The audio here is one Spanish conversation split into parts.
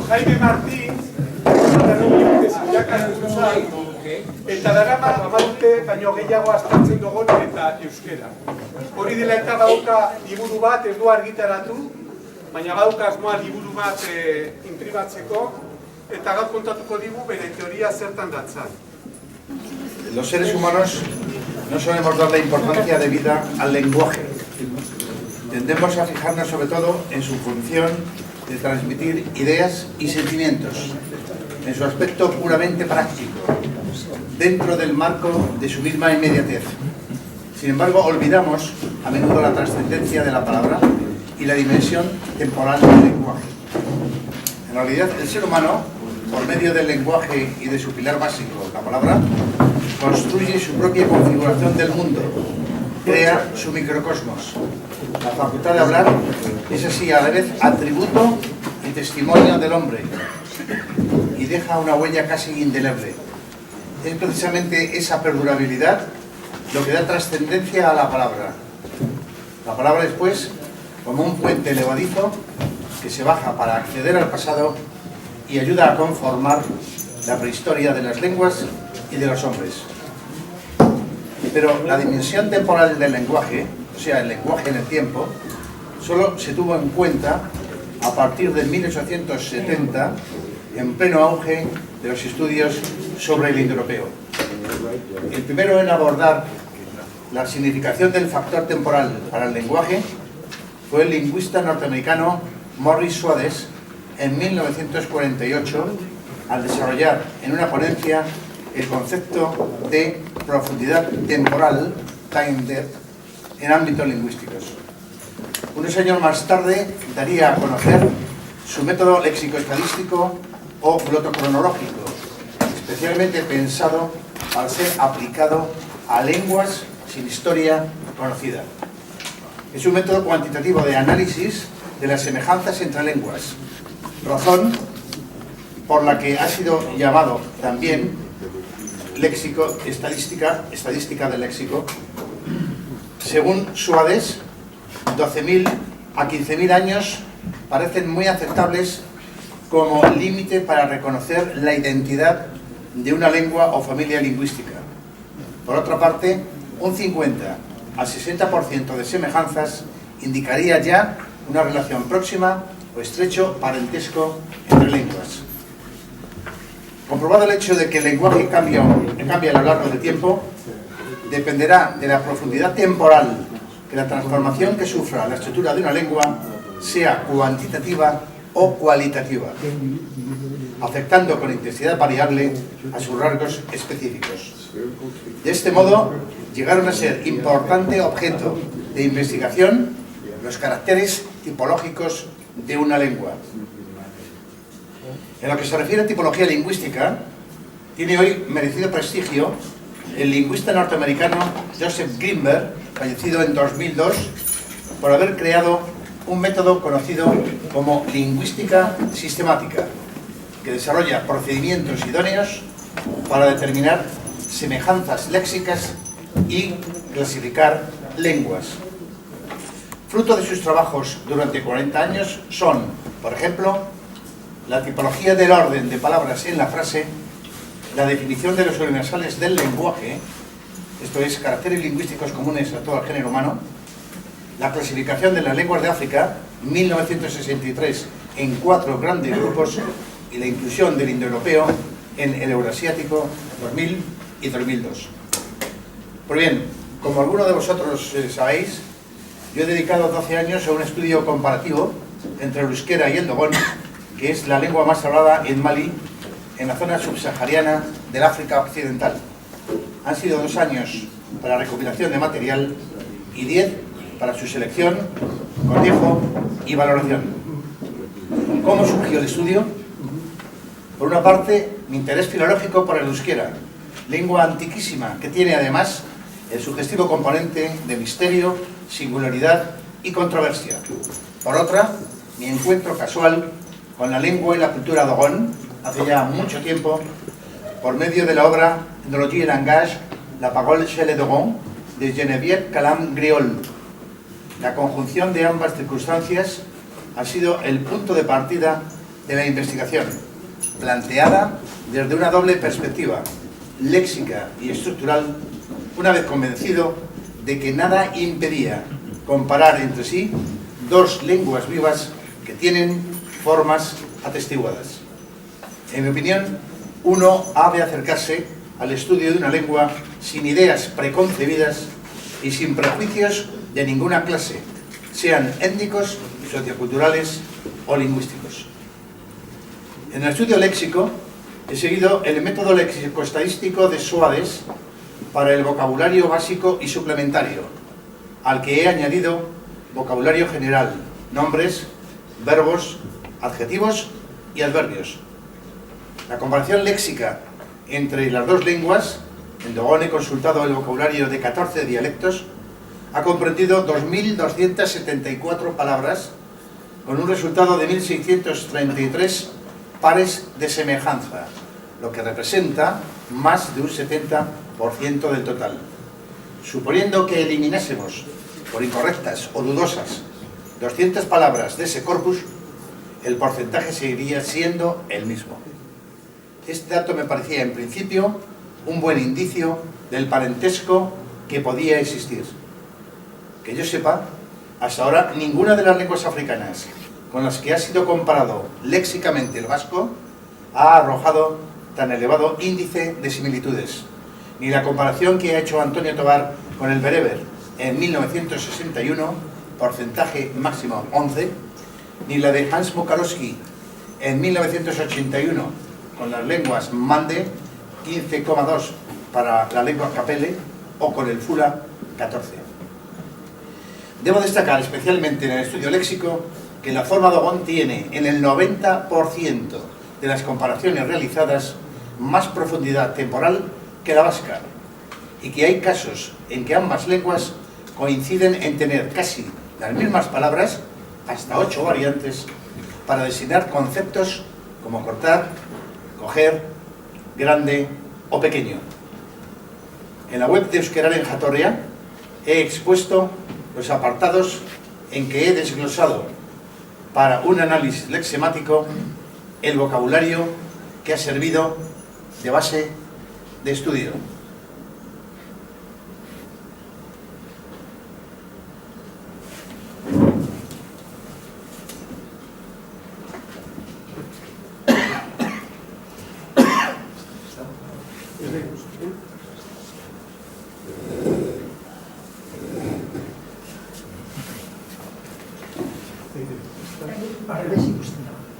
Jaime Martín, eta darama amaute baino gehiago aztertzen dugun eta euskera. Hori dela eta badauka liburu bat, ez du argitaratu, baina badauka asmoa liburu bat imprimatzeko, eta gaur kontatuko digu bere teoria zertan datzan. Los seres humanos no solemos darle importancia debida al lenguaje. Tendemos a fijarnos sobre todo en su función de transmitir ideas y sentimientos, en su aspecto puramente práctico, dentro del marco de su misma inmediatez. Sin embargo, olvidamos a menudo la trascendencia de la palabra y la dimensión temporal del lenguaje. En realidad, el ser humano, por medio del lenguaje y de su pilar básico, la palabra, construye su propia configuración del mundo, crea su microcosmos. La facultad de hablar es así a la vez atributo y testimonio del hombre y deja una huella casi indeleble. Es precisamente esa perdurabilidad lo que da trascendencia a la palabra. La palabra es, pues, como un puente levadizo que se baja para acceder al pasado y ayuda a conformar la prehistoria de las lenguas y de los hombres. Pero la dimensión temporal del lenguaje, o sea, el lenguaje en el tiempo, solo se tuvo en cuenta a partir de 1870, en pleno auge de los estudios sobre el indoeuropeo. El primero en abordar la significación del factor temporal para el lenguaje fue el lingüista norteamericano Morris Swadesh en 1948, al desarrollar en una ponencia el concepto de profundidad temporal, time depth, en ámbitos lingüísticos. Unos años más tarde daría a conocer su método léxico-estadístico o glotocronológico, especialmente pensado para ser aplicado a lenguas sin historia conocida. Es un método cuantitativo de análisis de las semejanzas entre lenguas, razón por la que ha sido llamado también léxico, estadística del léxico. Según Swadesh, 12.000 a 15.000 años parecen muy aceptables como límite para reconocer la identidad de una lengua o familia lingüística. Por otra parte, un 50 al 60% de semejanzas indicaría ya una relación próxima o estrecho parentesco entre lenguas. Comprobado el hecho de que el lenguaje cambia a lo largo del tiempo, dependerá de la profundidad temporal que la transformación que sufra la estructura de una lengua sea cuantitativa o cualitativa, afectando con intensidad variable a sus rasgos específicos. De este modo, llegaron a ser importante objeto de investigación los caracteres tipológicos de una lengua. En lo que se refiere a tipología lingüística, tiene hoy merecido prestigio el lingüista norteamericano Joseph Greenberg, fallecido en 2002, por haber creado un método conocido como lingüística sistemática, que desarrolla procedimientos idóneos para determinar semejanzas léxicas y clasificar lenguas. Fruto de sus trabajos durante 40 años son, por ejemplo, la tipología del orden de palabras en la frase, la definición de los universales del lenguaje, esto es, caracteres lingüísticos comunes a todo el género humano, la clasificación de las lenguas de África, 1963, en 4 grandes grupos, y la inclusión del indoeuropeo en el eurasiático 2000 y 2002. Pues bien, como algunos de vosotros sabéis, yo he dedicado 12 años a un estudio comparativo entre el euskera y el dogón, que es la lengua más hablada en Malí, en la zona subsahariana del África Occidental. Han sido 2 años para la recopilación de material y 10 para su selección, cotejo y valoración. ¿Cómo surgió el estudio? Por una parte, mi interés filológico por el euskera, lengua antiquísima que tiene además el sugestivo componente de misterio, singularidad y controversia. Por otra, mi encuentro casual con la lengua y la cultura dogón, hace ya mucho tiempo, por medio de la obra Ethnologie et langage, la parole chez les Dogons, de Geneviève Calam-Griol. La conjunción de ambas circunstancias ha sido el punto de partida de la investigación, planteada desde una doble perspectiva, léxica y estructural, una vez convencido de que nada impedía comparar entre sí dos lenguas vivas que tienen formas atestiguadas. En mi opinión, uno ha de acercarse al estudio de una lengua sin ideas preconcebidas y sin prejuicios de ninguna clase, sean étnicos, socioculturales o lingüísticos. En el estudio léxico he seguido el método léxico-estadístico de Soades para el vocabulario básico y suplementario, al que he añadido vocabulario general, nombres, verbos, adjetivos y adverbios. La comparación léxica entre las dos lenguas, en Dogon he consultado el vocabulario de 14 dialectos, ha comprendido 2.274 palabras, con un resultado de 1.633 pares de semejanza, lo que representa más de un 70% del total. Suponiendo que eliminásemos por incorrectas o dudosas 200 palabras de ese corpus, el porcentaje seguiría siendo el mismo. Este dato me parecía en principio un buen indicio del parentesco que podía existir. Que yo sepa, hasta ahora ninguna de las lenguas africanas con las que ha sido comparado léxicamente el vasco ha arrojado tan elevado índice de similitudes, ni la comparación que ha hecho Antonio Tobar con el bereber en 1961, porcentaje máximo 11, ni la de Hans Mukarowski en 1981 con las lenguas mande, 15,2 para la lengua capele, o con el fula, 14. Debo destacar especialmente en el estudio léxico que la forma Dogon tiene en el 90% de las comparaciones realizadas más profundidad temporal que la vasca, y que hay casos en que ambas lenguas coinciden en tener casi las mismas palabras, hasta 8 variantes, para designar conceptos como cortar, coger, grande o pequeño. En la web de Euskararen Jatorria he expuesto los apartados en que he desglosado para un análisis lexemático el vocabulario que ha servido de base de estudio.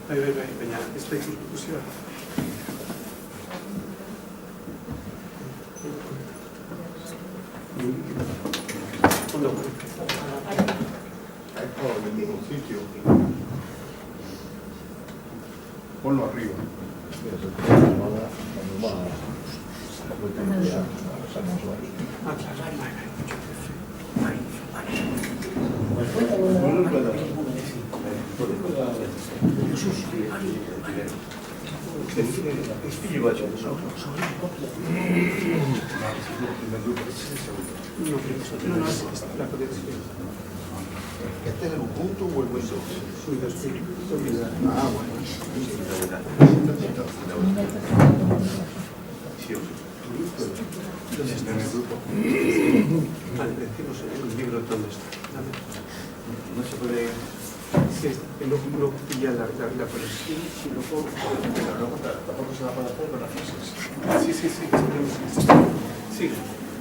Baina, ez da ikusioa. Ondo. En el mismo sitio. Ponlo arriba. ¿Este es el Ubuntu o el Windows? Ah, bueno. Está en el grupo. Vale, decimos el libro dónde está. No se puede... Sí, no pilla la conexión y luego... Pero luego tampoco se va a poder hacer con las frases. Sí. Sí.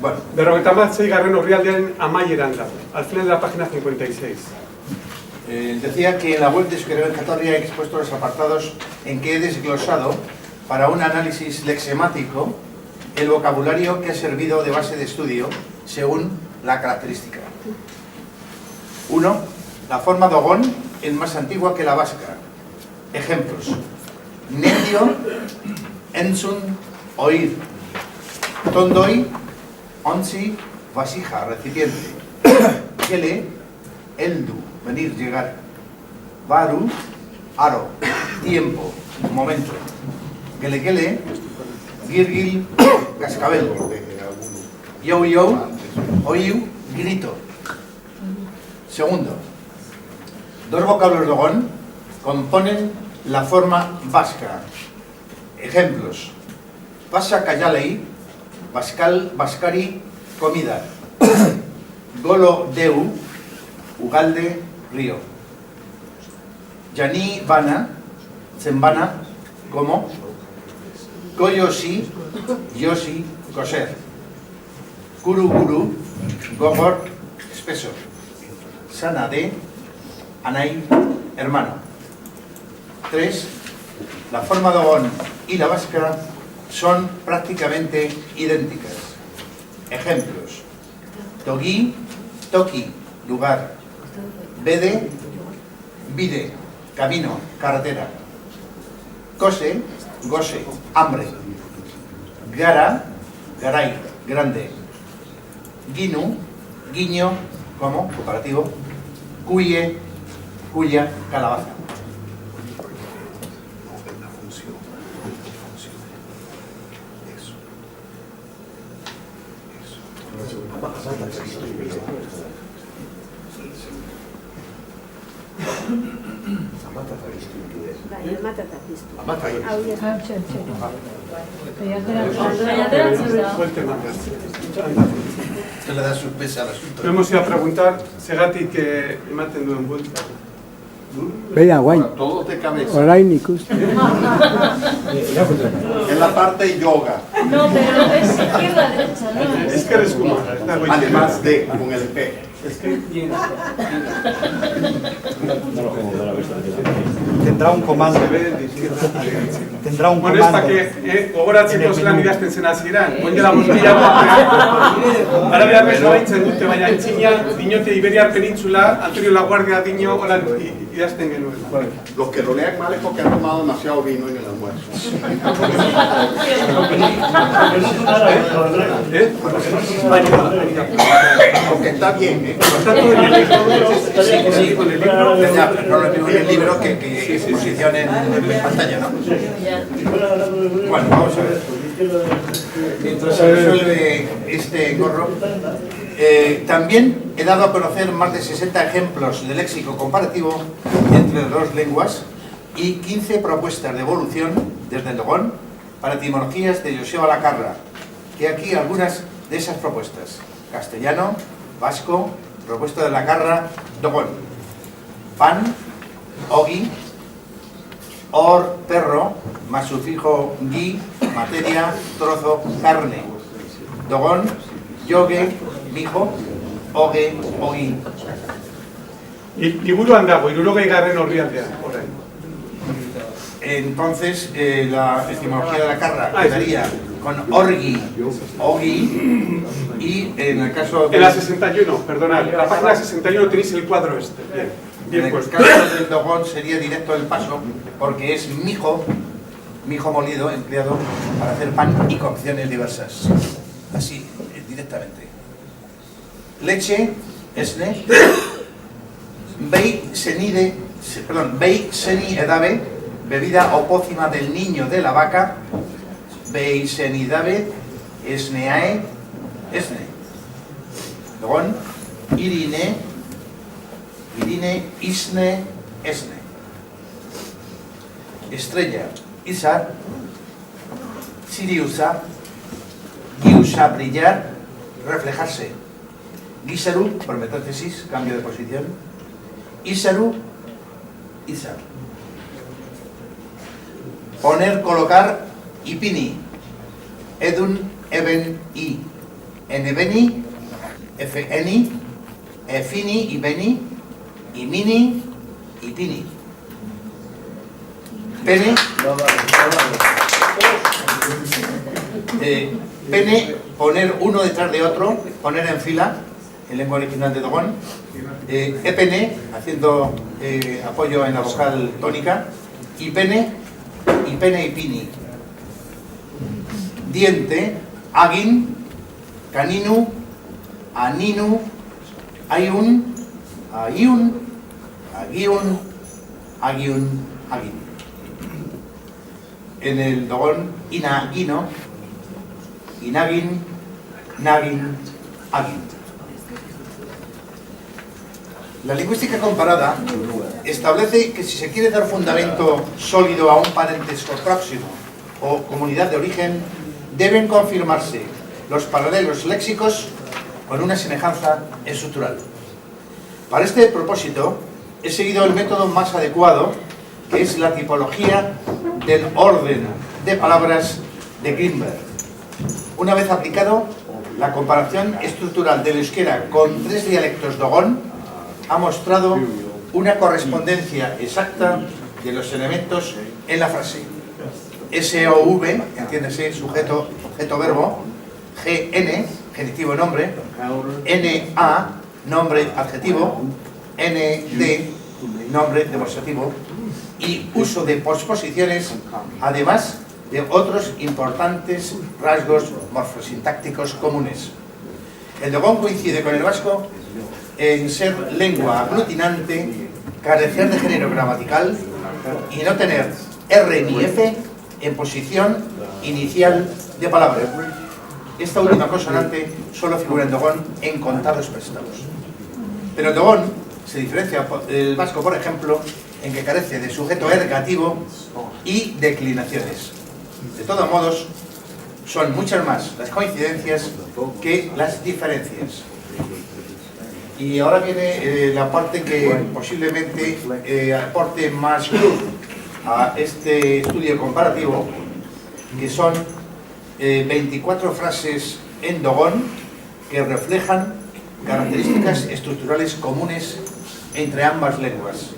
Bueno, Berrogeita hamaseigarren orrialdearen amaieran dago, al final de la página 56. decía que en la web de Euskararen Jatorria he expuesto los apartados en que he desglosado para un análisis lexemático el vocabulario que ha servido de base de estudio según la característica. 1. La forma Dogon es más antigua que la vasca. Ejemplos: nedio, entzun, oír; tondoi, ontzi, vasija, recipiente; kele, eldu, venir, llegar; baru, aro, tiempo, momento; gele, virgil, cascabel; yo, oiu, grito. Segundo, dos vocablos Dogon componen la forma vasca. Ejemplos: pasa Cayalei, Bascal, Bascari, comida. Golo Deu, Ugalde, río. Yani Bana, Zembana, como. Goyoshi, Yoshi, coser. Guru Guru, Gogor, espeso. Sanade, Anai, hermano. 3. La forma Dogón y la vasca son prácticamente idénticas. Ejemplos: Togi, Toki, lugar. Bede, vide, camino, carretera. Cose, gose, hambre. Gara, garay, grande. Guinu, guiño, como, comparativo. Cuye, cuya, calabaza. Se le da sorpresa al asunto. Hemos ido a preguntar, segatik ematen duen buelta. Beira, guain, Todo de cabeza. orain ikusten. En la parte yoga, No, pero es izquierda derecha, ¿no? Es que eres como... además de con el P. Tendrá un comando. Tendrá un Bueno, ez comando. dake, gogoratzeko zelan idazten zen hasieran. Oindela bostia ara behar beso baitzen dute, baina entzina, dinote Iberiar Península, Antonio Laguardia dino, hola idazten genuen. Los que lo lean mal es porque han tomado demasiado vino en el almuerzo. Aunque está bien, ¿eh? Está todo en el libro. Sí, con el libro. Ya, pero no lo mismo en el libro que exposición en pantalla, ¿no? Bueno, vamos a ver. Mientras se resuelve este gorro, también he dado a conocer más de 60 ejemplos de léxico comparativo entre las dos lenguas y 15 propuestas de evolución desde el Dogón para etimologías de Joseba Lacarra, que aquí algunas de esas propuestas: castellano, vasco, propuesta de Lacarra, Dogón. Pan, ogi, or, perro, más sufijo gui, materia, trozo, carne. Dogón, yogue, mijo, oge, ogi. Liburuan dago, 60. orrialdean, orain. Entonces, la etimología de Lacarra quedaría con orgi, ogi, y en el caso de... En la 61, perdonad, en la página 61 tenéis el cuadro este. Bien, En bien el puesto. caso del Dogón sería directo del paso, porque es mijo molido, empleado para hacer pan y cocciones diversas. Así, directamente. Leche, esne. Bei seni edave, bebida o pócima del niño de la vaca. Bei seni edave, esneae, esne. Dogón, irine, isne, esne. Estrella, Isar. Siriusa, Giusa, brillar, reflejarse. Gisaru, por metátesis, cambio de posición. Isaru, Isar. Poner, colocar, ipini. Edun, eben, i. Enebeni, efeni, efini, ibeni, imini, ipini. Pene, pene, poner uno detrás de otro, poner en fila, en lengua original de Dogón. Epene, haciendo apoyo en la vocal tónica. Y pene, y pini. Diente, agin, caninu, aninu, ayun, ayun, agiun, agiun, agin. En el Dogón, inagino, inagin, nagin, agin. La lingüística comparada establece que si se quiere dar fundamento sólido a un parentesco próximo o comunidad de origen, deben confirmarse los paralelos léxicos con una semejanza estructural. Para este propósito, he seguido el método más adecuado, que es la tipología del orden de palabras de Greenberg. Una vez aplicado, la comparación estructural del euskera con 3 dialectos dogón ha mostrado una correspondencia exacta de los elementos en la frase. SOV, entiéndese, sujeto, objeto, verbo, GN, genitivo, nombre, NA, nombre, adjetivo, ND, nombre, demostrativo, y uso de posposiciones, además de otros importantes rasgos morfosintácticos comunes. El dogón coincide con el vasco en ser lengua aglutinante, carecer de género gramatical y no tener R ni F en posición inicial de palabra. Esta última consonante solo figura en dogón en contados prestados. Pero el dogón se diferencia del vasco, por ejemplo, en que carece de sujeto ergativo y declinaciones. De todos modos, son muchas más las coincidencias que las diferencias. Y ahora viene la parte que posiblemente aporte más luz a este estudio comparativo, que son 24 frases en dogón que reflejan características estructurales comunes entre ambas lenguas.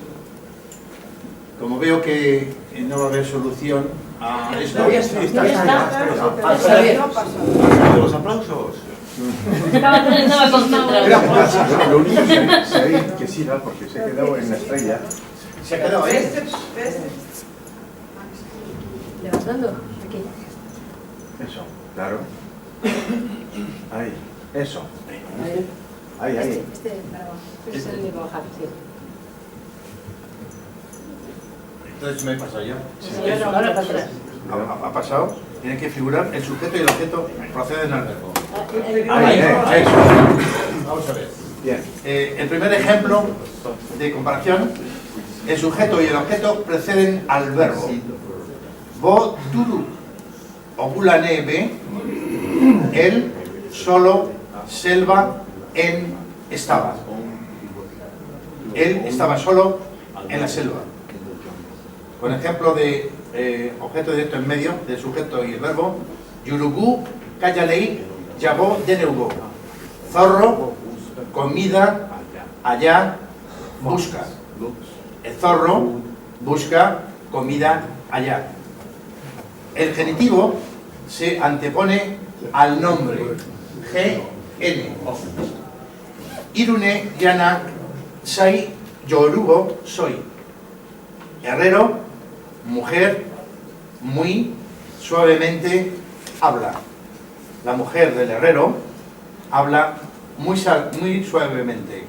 Como veo que no va a haber solución a esto, Los aplausos. No me concentraba. Lo único que sé que sí, ¿no? Porque se ha quedado en la estrella. se ha quedado ahí. Levantando. Aquí. Eso, claro. Ahí, eso. Ahí, ahí. Este para abajo. Este es el de bajar, sí. Entonces me he pasado yo. Ahora para atrás. Ha pasado. Tiene que figurar el sujeto y el objeto proceden al verbo. Ahí, eso. Vamos a ver. Bien. El primer ejemplo de comparación, el sujeto y el objeto preceden al verbo. Bo turu ogulane be, él solo selva en estaba. Él estaba solo en la selva. Con ejemplo de objeto directo en medio del sujeto y el verbo, yurugu kayalei yabó deneugo. Zorro, comida, allá, busca. El zorro busca comida allá. El genitivo se antepone al nombre, GN. Irune yana sai yorugo soy. Herrero, mujer, muy suavemente habla. La mujer del herrero habla muy suavemente.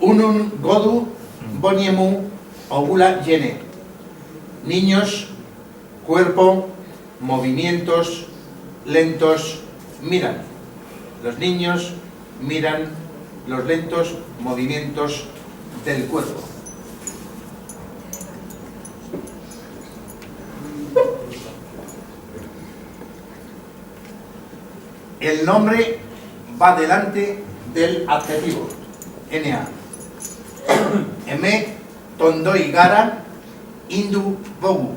Unun godu boniemu ogula yene. Niños, cuerpo, movimientos lentos, miran. Los niños miran los lentos movimientos del cuerpo. El nombre va delante del adjetivo, NA. Emek tondoi gara indu bogu.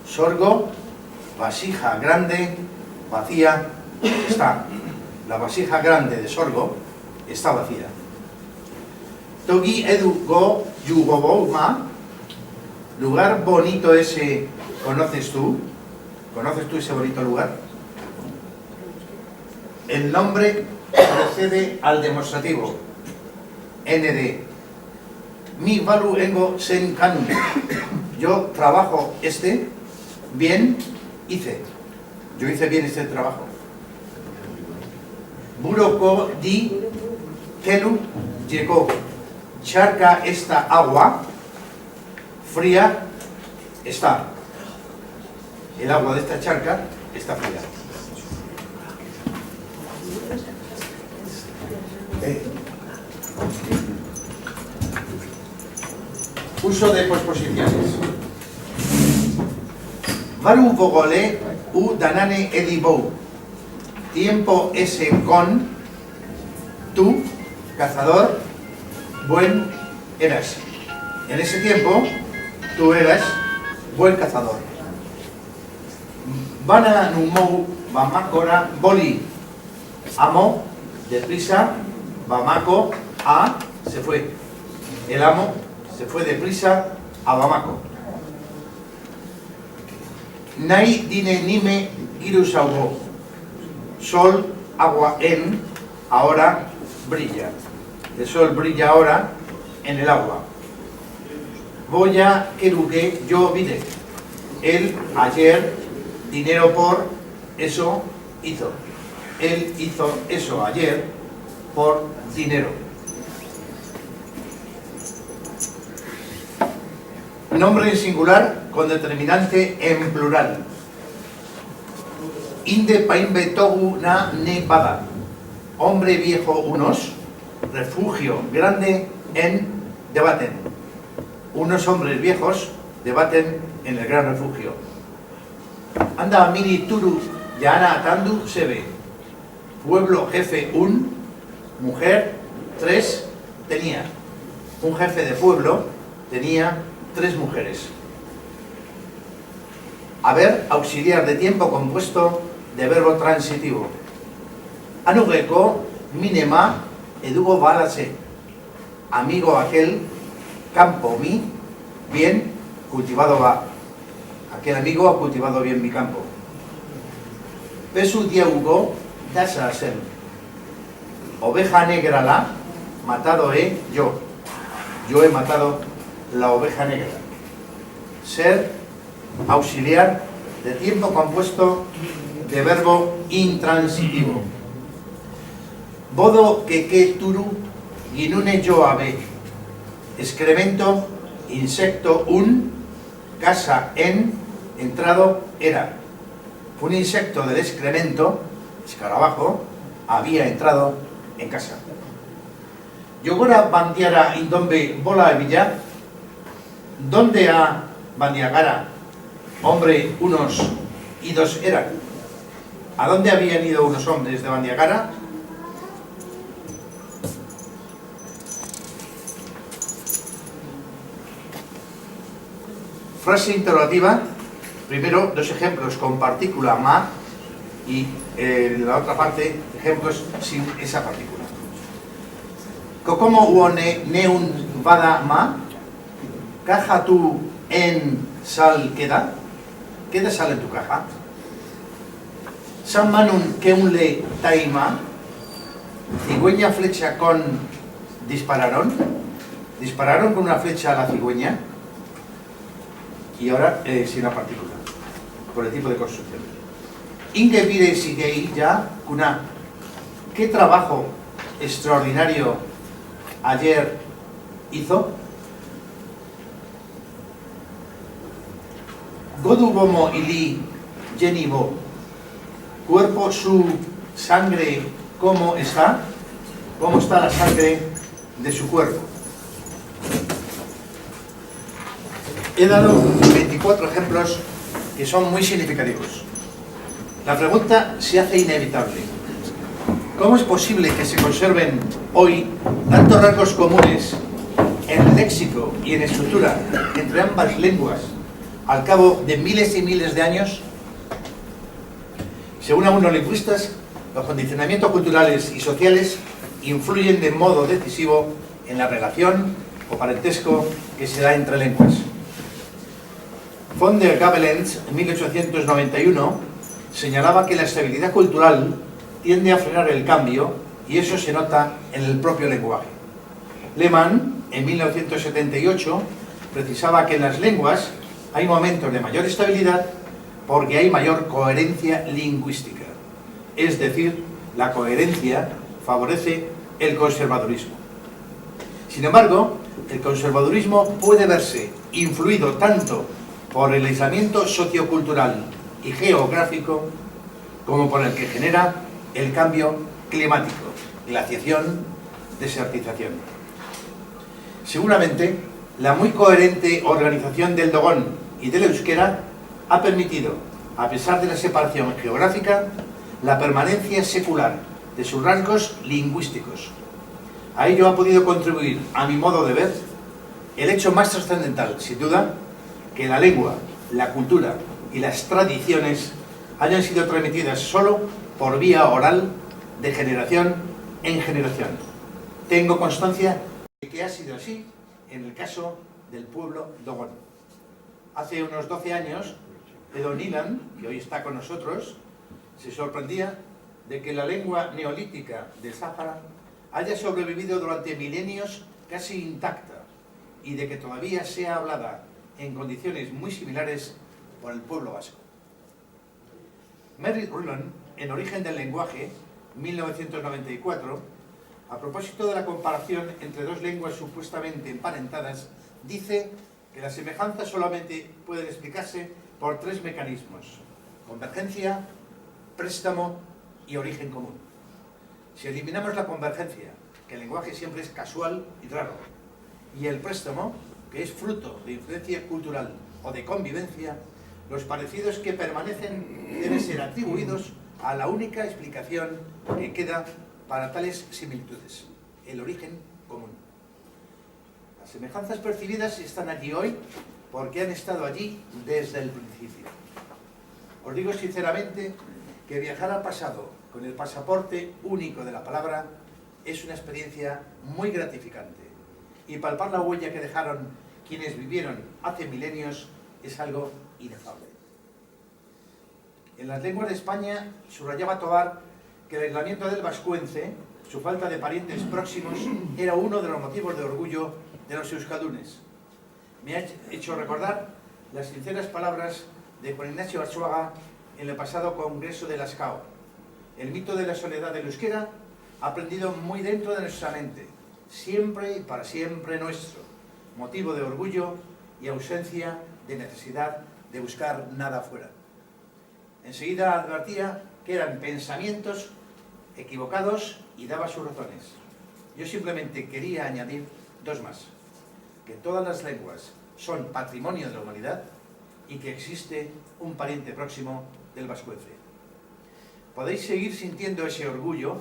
Sorgo, vasija grande, vacía, está. La vasija grande de sorgo está vacía. Togi edu go yugoboma, lugar bonito ese, ¿conoces tú? ¿Conoces tú ese bonito lugar? El nombre precede al demostrativo, ND. Mi balu engo sen kanu. Yo trabajo bien, hice. Yo hice bien este trabajo. Buroko di kelu llegó. Charca esta agua, fría está. El agua de esta charca está fría. Uso de posposiciones. Varu vogole u danane edibou. Tiempo ese con tú, cazador, buen eras. En ese tiempo tú eras buen cazador. Bana numou Bamakora boli. Amo, deprisa, Bamako, se fue. El amo se fue deprisa a Bamako. Nai dine nime girusaugo. Sol, agua en, ahora brilla. El sol brilla ahora en el agua. Voy a queruque yo vide. Él ayer, dinero por, eso hizo. Él hizo eso ayer por dinero. Nombre en singular con determinante en plural. Inde paimbe togu na ne bada. Hombre viejo unos, refugio grande en debaten. Unos hombres viejos debaten en el gran refugio. Anda mini turu yana atandu sebe. Pueblo jefe un, mujer 3 tenía. Un jefe de pueblo tenía 3 mujeres. Haber, auxiliar de tiempo compuesto de verbo transitivo. Anugeko minema edugo balase. Amigo aquel, campo mi, bien, cultivado va. Aquel amigo ha cultivado bien mi campo. Pesu dieugo dasa sen. Oveja negra la, matado he yo. Yo he matado la oveja negra. Ser, auxiliar de tiempo compuesto de verbo intransitivo. Bodo que turu ginune yo ave. Excremento, insecto un, casa en, entrado era. Un insecto del excremento, escarabajo, había entrado en casa. Yogora bandiara indombe bola villa. ¿Dónde a Bandiagara, hombre, unos y 2 eran? ¿A dónde habían ido unos hombres de Bandiagara? Frase interrogativa. Primero, 2 ejemplos con partícula ma y en la otra parte, ejemplos sin esa partícula. Kokomo uone neun vada ma. Caja tú en sal queda. ¿Queda sal en tu caja? San manun que un le taima. Cigüeña flecha con dispararon. Dispararon con una flecha a la cigüeña. Y ahora sin la partícula, por el tipo de construcción. Inge vire sigei ya kuna. ¿Qué trabajo extraordinario ayer hizo? Godu bomo ili jenibo. Cuerpo su sangre, ¿cómo está? ¿Cómo está la sangre de su cuerpo? He dado 24 ejemplos que son muy significativos. La pregunta se hace inevitable. ¿Cómo es posible que se conserven hoy tantos rasgos comunes en léxico y en estructura entre ambas lenguas al cabo de miles y miles de años? Según algunos lingüistas, los condicionamientos culturales y sociales influyen de modo decisivo en la relación o parentesco que se da entre lenguas. Von der Gabelentz, en 1891, señalaba que la estabilidad cultural tiende a frenar el cambio y eso se nota en el propio lenguaje. Lehmann, en 1978, precisaba que en las lenguas hay momentos de mayor estabilidad porque hay mayor coherencia lingüística. Es decir, la coherencia favorece el conservadurismo. Sin embargo, el conservadurismo puede verse influido tanto por el aislamiento sociocultural y geográfico como por el que genera el cambio climático, glaciación, desertización. Seguramente, La muy coherente organización del dogón y del euskera ha permitido, a pesar de la separación geográfica, la permanencia secular de sus rasgos lingüísticos. A ello ha podido contribuir, a mi modo de ver, el hecho más trascendental, sin duda, que la lengua, la cultura y las tradiciones hayan sido transmitidas solo por vía oral de generación en generación. Tengo constancia de que ha sido así en el caso del pueblo dogón. Hace unos 12 años, Edo Nilan, que hoy está con nosotros, se sorprendía de que la lengua neolítica del Sáhara haya sobrevivido durante milenios casi intacta y de que todavía sea hablada en condiciones muy similares por el pueblo vasco. Merritt Ruland, en Origen del lenguaje, 1994, a propósito de la comparación entre dos lenguas supuestamente emparentadas, dice que las semejanzas solamente pueden explicarse por tres mecanismos: convergencia, préstamo y origen común. Si eliminamos la convergencia, que el lenguaje siempre es casual y raro, y el préstamo, que es fruto de influencia cultural o de convivencia, los parecidos que permanecen deben ser atribuidos a la única explicación que queda para tales similitudes: el origen común. Las semejanzas percibidas están allí hoy porque han estado allí desde el principio. Os digo sinceramente que viajar al pasado con el pasaporte único de la palabra es una experiencia muy gratificante, y palpar la huella que dejaron quienes vivieron hace milenios es algo inefable. En las lenguas de España subrayaba Tobar que el aislamiento del vascuence, su falta de parientes próximos, era uno de los motivos de orgullo de los euskaldunes. Me ha hecho recordar las sinceras palabras de Juan Ignacio Arzuaga en el pasado Congreso de Lascaux. El mito de la soledad del euskera ha prendido muy dentro de nuestra mente, siempre y para siempre nuestro, motivo de orgullo y ausencia de necesidad de buscar nada afuera. Enseguida advertía que eran pensamientos equivocados y daba sus razones. Yo simplemente quería añadir dos más: que todas las lenguas son patrimonio de la humanidad y que existe un pariente próximo del vascuence. Podéis seguir sintiendo ese orgullo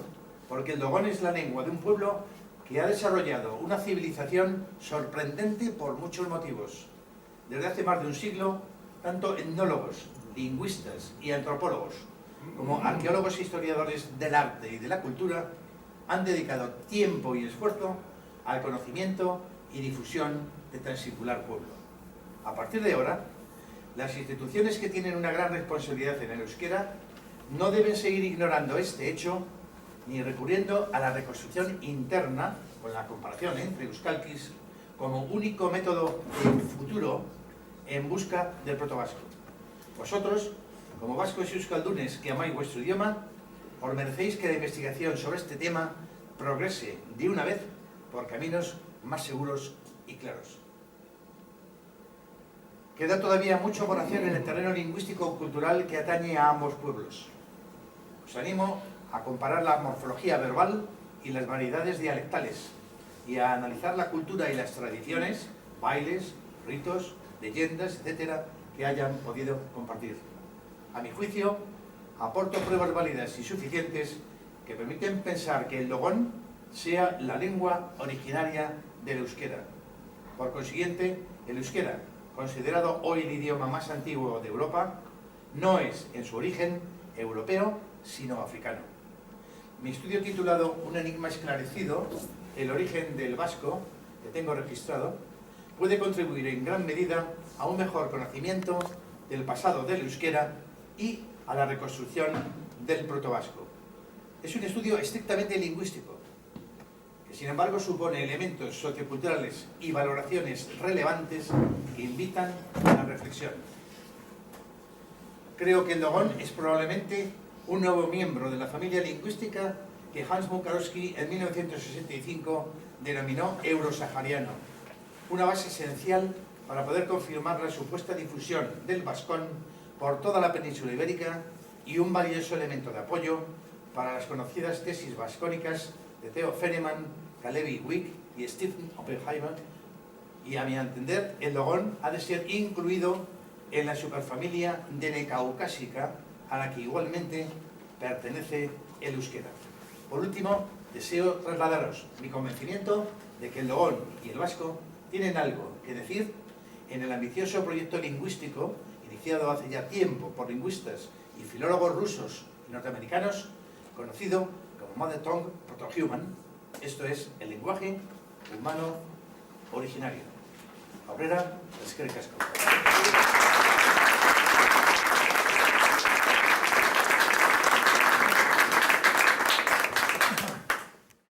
porque el dogón es la lengua de un pueblo que ha desarrollado una civilización sorprendente por muchos motivos. Desde hace más de un siglo, tanto etnólogos, lingüistas y antropólogos, como arqueólogos e historiadores del arte y de la cultura, han dedicado tiempo y esfuerzo al conocimiento y difusión de tan singular pueblo. A partir de ahora, las instituciones que tienen una gran responsabilidad en el euskera no deben seguir ignorando este hecho ni recurriendo a la reconstrucción interna, con la comparación entre euskalkis, como único método de futuro en busca del protovasco. Vosotros, como vascos y euskaldunes que amáis vuestro idioma, os merecéis que la investigación sobre este tema progrese de una vez por caminos más seguros y claros. Queda todavía mucho por hacer en el terreno lingüístico-cultural que atañe a ambos pueblos. Os animo a comparar la morfología verbal y las variedades dialectales y a analizar la cultura y las tradiciones, bailes, ritos, leyendas, etcétera, que hayan podido compartir. A mi juicio, aporto pruebas válidas y suficientes que permiten pensar que el dogón sea la lengua originaria del euskera. Por consiguiente, el euskera, considerado hoy el idioma más antiguo de Europa, no es en su origen europeo, sino africano. Mi estudio titulado Un enigma esclarecido, el origen del vasco, que tengo registrado, puede contribuir en gran medida a un mejor conocimiento del pasado del euskera y a la reconstrucción del protovasco. Es un estudio estrictamente lingüístico, que sin embargo supone elementos socioculturales y valoraciones relevantes que invitan a la reflexión. Creo que el dogón es probablemente un nuevo miembro de la familia lingüística que Hans Mukarowski en 1965 denominó eurosahariano, una base esencial para poder confirmar la supuesta difusión del vascón por toda la península ibérica y un valioso elemento de apoyo para las conocidas tesis vascónicas de Theo Feneman, Kalevi Wick y Stephen Oppenheimer, y a mi entender el dogón ha de ser incluido en la superfamilia delecaucásica a la que igualmente pertenece el euskera. Por último, deseo trasladaros mi convencimiento de que el dogón y el vasco tienen algo que decir en el ambicioso proyecto lingüístico iniciado hace ya tiempo por lingüistas y filólogos rusos y norteamericanos, conocido como Mother Tongue Proto-Human, esto es, el lenguaje humano originario. Aurrera, eskerrik asko.